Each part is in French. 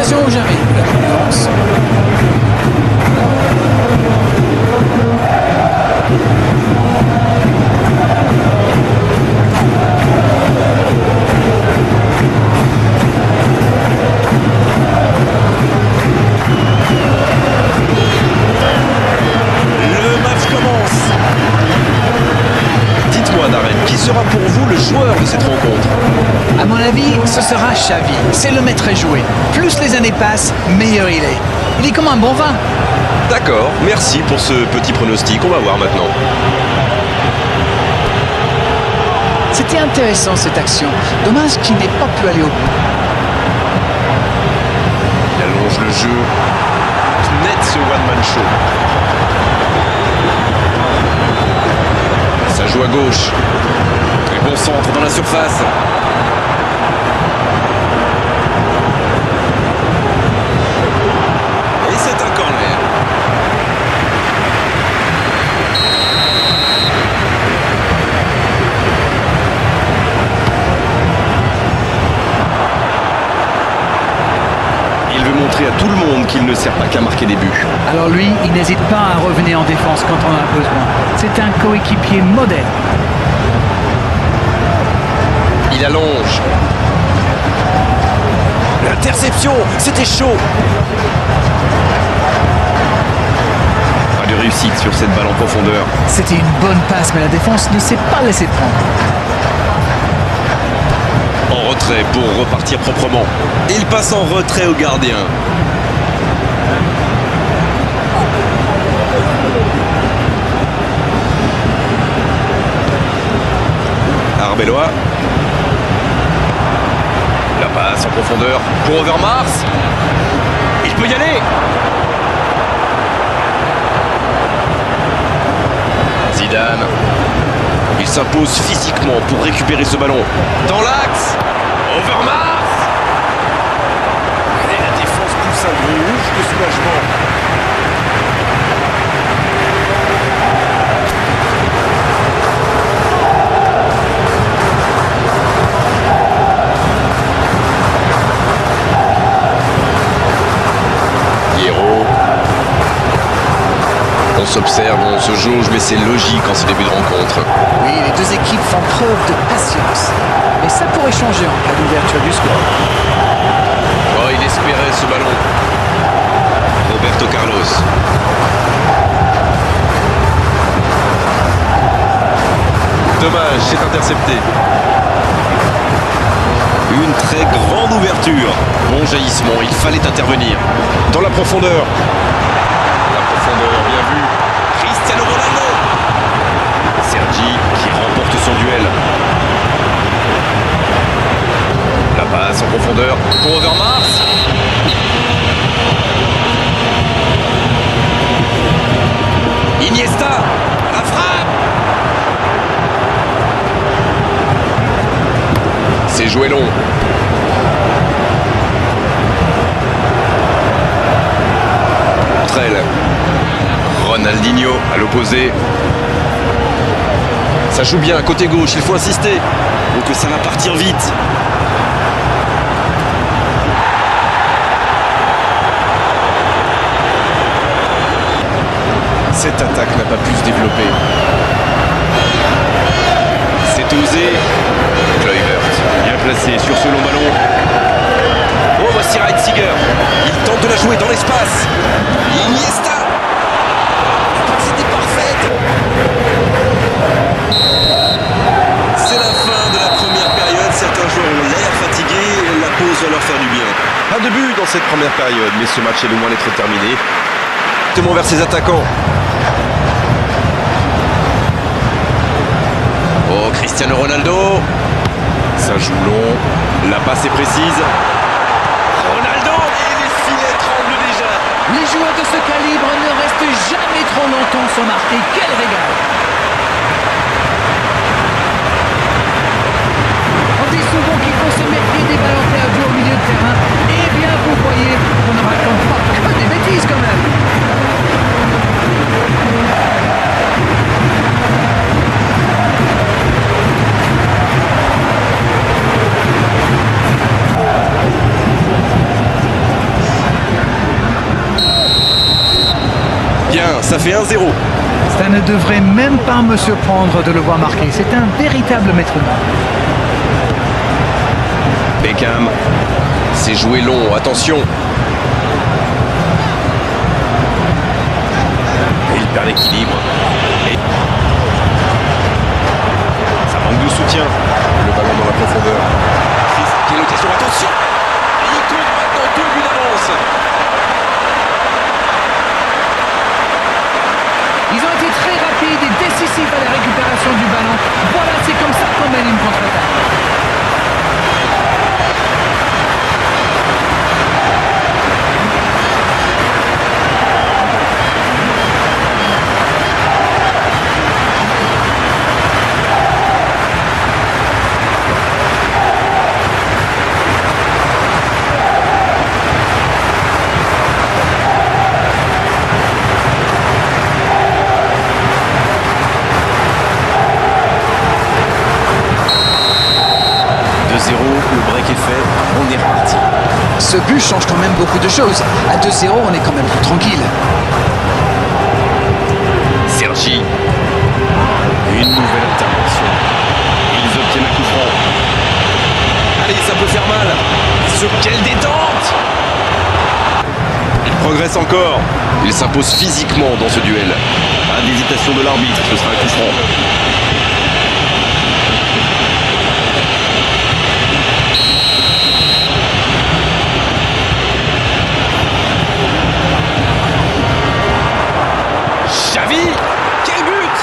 situation où j'arrive, la concurrence. Le match commence. Dites-moi, Darren, qui sera pour vous le joueur de cette rencontre? À mon avis, ce sera Xavi. C'est le maître à jouer. Plus les années passent, meilleur il est. Il est comme un bon vin. D'accord, merci pour ce petit pronostic. On va voir maintenant. C'était intéressant cette action. Dommage qu'il n'ait pas pu aller au bout. Il allonge le jeu. Net ce one-man show. Ça joue à gauche. Très bon centre dans la surface. Et c'est un corner. Il veut montrer à tout le monde qu'il ne sert pas qu'à marquer des buts. Alors lui, il n'hésite pas à revenir en défense quand on en a besoin. C'est un coéquipier modèle. Il allonge. L'interception, c'était chaud. Pas de réussite sur cette balle en profondeur. C'était une bonne passe, mais la défense ne s'est pas laissée prendre. En retrait pour repartir proprement. Il passe en retrait au gardien. Arbeloa. La passe en profondeur pour Overmars. Il peut y aller. Zidane. Il s'impose physiquement pour récupérer ce ballon. Dans l'axe. Overmars. Et la défense pousse un gros ouf de soulagement. On s'observe, on se jauge, mais c'est logique en ce début de rencontre. Oui, les deux équipes font preuve de patience. Mais ça pourrait changer en cas d'ouverture du score. Oh, il espérait ce ballon. Roberto Carlos. Dommage, c'est intercepté. Une très grande ouverture. Bon jaillissement, il fallait intervenir. Dans la profondeur. La profondeur, bien vu. Cristiano Ronaldo. Sergi qui remporte son duel. La passe en profondeur pour Overmars. Iniesta. La frappe. C'est joué long. Trell. Ronaldinho à l'opposé. Ça joue bien, côté gauche, il faut insister. Donc ça va partir vite. Cette attaque n'a pas pu se développer. C'est osé. Kluivert, bien placé sur ce long ballon. Oh, voici Reitziger. Il tente de la jouer dans l'espace. Iniesta. La passe était parfaite. C'est la fin de la première période. Certains joueurs ont l'air fatigués. La pause va leur faire du bien. Pas de but dans cette première période, mais ce match est loin d'être terminé. Directement vers ses attaquants. Oh, Cristiano Ronaldo. Ça joue long. La passe est précise. Ronaldo. Et les filets tremblent déjà. Les joueurs de ce calibre ne restent jamais trop longtemps sans marquer. Quel régal! On dit souvent qu'il faut se méfier des ballons perdus au milieu de terrain. Eh bien, vous voyez, on ne raconte pas que des bêtises quand même. ça fait 1-0. Ça ne devrait même pas me surprendre de le voir marquer. C'est un véritable métronome. Beckham, c'est joué long, attention. Et il perd l'équilibre. Et... ça manque de soutien. Le ballon dans la profondeur. Quelle occasion, attention. Et il compte maintenant 2 buts d'avance. Ils ont été très rapides et décisifs à la récupération du ballon. Voilà, c'est comme ça qu'on mène une contre-attaque. Le break est fait, on est reparti. Ce but change quand même beaucoup de choses. À 2-0, on est quand même plus tranquille. Sergi. Une nouvelle intervention. Ils obtiennent un coup franc. Allez, ça peut faire mal. Sur quelle détente! Il progresse encore. Il s'impose physiquement dans ce duel. Pas d'hésitation de l'arbitre, ce sera un coup franc. Xavi, quel but!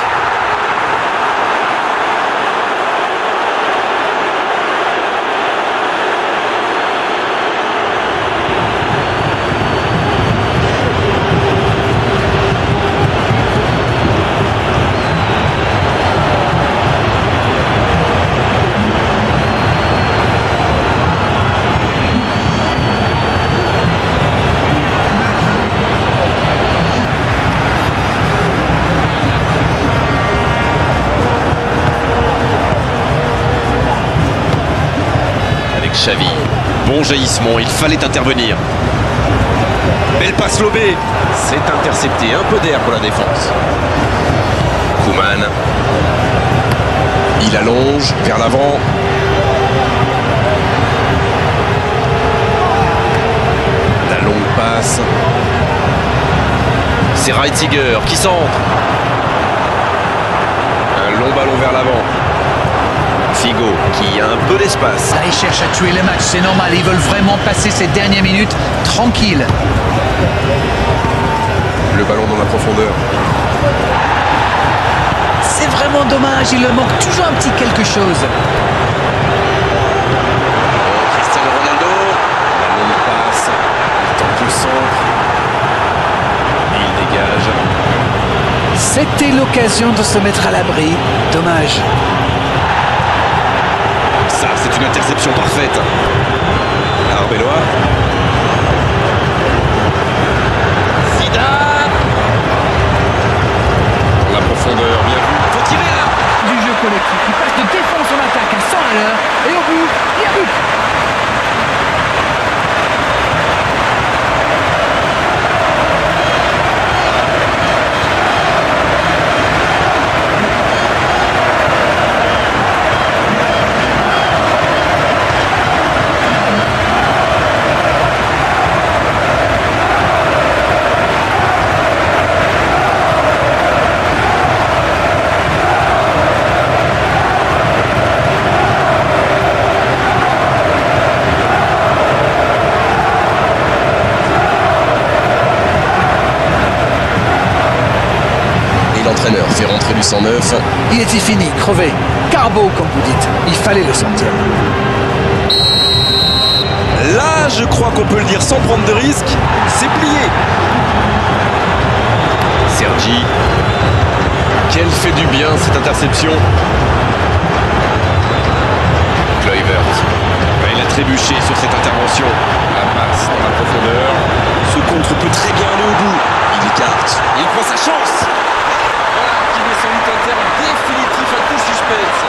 Xavi, bon jaillissement, il fallait intervenir. Belle passe lobée, c'est intercepté, un peu d'air pour la défense. Koeman, il allonge vers l'avant. La longue passe. C'est Reitziger qui centre. Un long ballon vers l'avant. Figo qui a un peu d'espace. Là, ils cherchent à tuer le match, c'est normal. Ils veulent vraiment passer ces dernières minutes tranquilles. Le ballon dans la profondeur. C'est vraiment dommage, il leur manque toujours un petit quelque chose. Cristiano Ronaldo. La longue passe. Il tente le centre. Et il dégage. C'était l'occasion de se mettre à l'abri. Dommage. Ça, c'est une interception parfaite. Arbeloa. Zidane. Dans la profondeur, bien vu. Faut tirer là. Du jeu collectif. Il passe de défense en attaque à 100 à l'heure. Et au bout, il y a but. L'entraîneur fait rentrer du 109. Il était fini, crevé. Carbo, comme vous dites. Il fallait le sortir. Là, je crois qu'on peut le dire sans prendre de risque. C'est plié. Sergi. Quelle fait du bien cette interception. Kluivert. Il a trébuché sur cette intervention. La passe dans la profondeur. Ce contre peut très bien aller au bout. Il écarte. Il prend sa chance. Voilà qui met sans doute un terme définitif à tout suspense.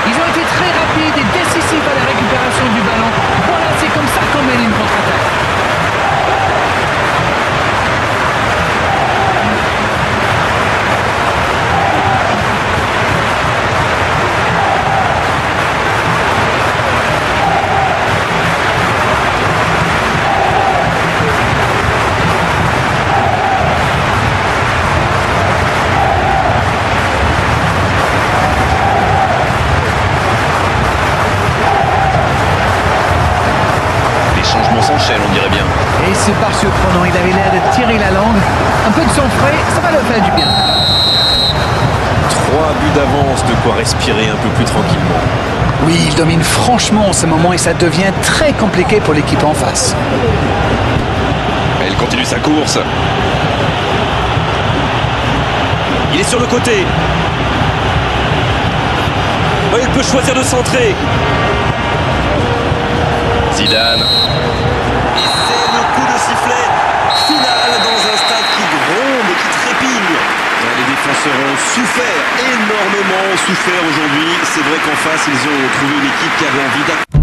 Ils ont été très rapides et décisifs à la récupération du ballon. Voilà, c'est comme ça qu'on mène une contre-attaque. départ surprenant. Il avait l'air de tirer la langue. Un peu de sang frais, ça va leur faire du bien. 3 buts d'avance, de quoi respirer un peu plus tranquillement. Oui, il domine franchement en ce moment et ça devient très compliqué pour l'équipe en face. Elle continue sa course. Il est sur le côté. Oh, il peut choisir de centrer. Zidane. Et c'est le coup de sifflet final dans un stade qui gronde et qui trépigne. Les défenseurs ont souffert, énormément souffert aujourd'hui. C'est vrai qu'en face, ils ont trouvé une équipe qui avait envie d'attaquer.